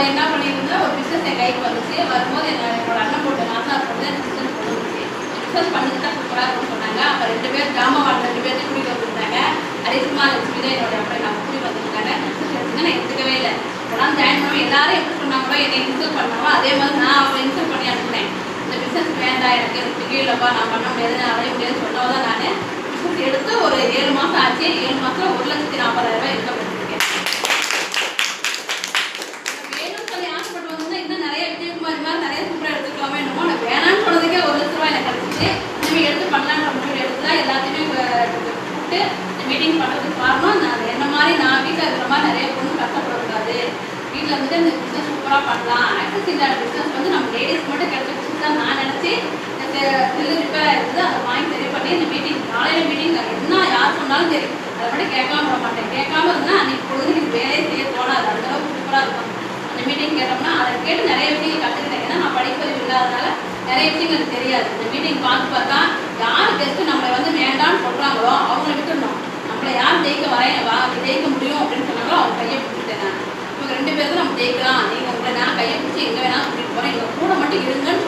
என்ன பண்ணியிருந்தா ஒரு பிஸ்னஸ் என் கைக்கு வந்துச்சு. வரும்போது என்னோட அண்ணன் போட்டு மாசனார் பொண்ணு பிஸ்னஸ் கொண்டு வந்துச்சு. பிஸ்னஸ் பண்ணிட்டு தான் சூப்பராக இருக்குன்னு சொன்னாங்க. அப்போ 2 பேர் ஜாமான் 2 பேர்த்தையும் கூட்டிகிட்டு வந்துருந்தாங்க. அரிசிமா லட்சுமி தான் என்னோட அப்படி நான் கூட்டிகிட்டு வந்துருக்காங்க. பிஸ்னஸ் எடுத்துங்க நான் எடுத்துக்கவே இல்லை. இப்போலாம் ஜாயின் பண்ணுவோம். எல்லாரும் எப்படி சொன்னாங்களோ என்னை இன்சல்ட் பண்ணாங்களோ அதே மாதிரி நான் அவளை இன்சல்ட் பண்ணி அனுப்புனேன். இந்த பிஸ்னஸ் வேண்டாம், எனக்கு தெரியலப்பா, நான் பண்ண முடியாது, நான் அடைய முடியாதுன்னு சொன்னதான் நான் பிஸ்னஸ் எடுத்து ஒரு 7 மாதம் ஆச்சு. 7 மாதத்தில் 1,40,000 இன்கம் எடுத்துருக்கேன். வேணும்னு சொல்லி ஆசைப்பட்டு வந்தா இன்னும் நிறைய விஜயகுமாரி மாதிரி நிறைய சூப்பராக எடுத்துக்கலாமே என்னமோ. நான் வேணான்னு சொன்னதுக்கே 1,00,000 எனக்கு கிடச்சிச்சு. இனிமேல் எடுத்து பண்ணலான்ற முடிவு எடுத்து தான் எல்லாத்தையுமே கூப்பிட்டு மீட்டிங் பண்ணுறதுக்கு காரணம் நான் என்ன மாதிரி நான் வீட்டில் இருக்கிற மாதிரி நிறைய பொண்ணு கஷ்டப்படக்கூடாது. வீட்டில் வந்துட்டு இந்த பிஸ்னஸ் சூப்பராக பண்ணலாம். ஆக்சஸ் இந்த பிஸ்னஸ் வந்து நம்ம லேடிஸ் மட்டும் கிடைச்ச பிஸ்னஸ் தான் நான் நினச்சி செல்லு ரிப்பேர் ஆகிடுது. அதை வாங்கி சரி பண்ணி இந்த மீட்டிங் காலையில் மீட்டிங் என்ன யார் சொன்னாலும் சரி அதை மட்டும் கேட்காம விட மாட்டேன். கேட்காம இருந்தால் அன்றைக்கி பொழுது எனக்கு வேலையே செய்ய தோணாது. அந்தளவுக்கு சூப்பராக இருக்கும். அந்த மீட்டிங் கேட்டோம்னா அதை கேட்டு நிறைய விஷயங்கள் கற்றுக்கிட்டேன். ஏன்னா நான் படிப்பறிவு இல்லாதனால நிறைய விஷயங்கள் எனக்கு தெரியாது. இந்த மீட்டிங் பார்த்து பார்த்தா யார் கெஸ்ட்டு நம்மளை வந்து வேண்டாம்னு சொல்கிறாங்களோ அவங்கள விட்டுடணும். நம்மளை யார் ஜெயிக்க முடியும் அப்படின்னு சொன்னாங்களோ அவங்க கையை பிடிச்சிட்டேன். நான் இவங்க 2 பேருக்கு நம்ம ஜெயிக்கலாம், நீங்கள் உங்களை நான் கையை பிடிச்சி எங்கே வேணாலும் கூட்டிகிட்டு போகிறேன், எங்கள் கூட மட்டும் இருங்கன்னு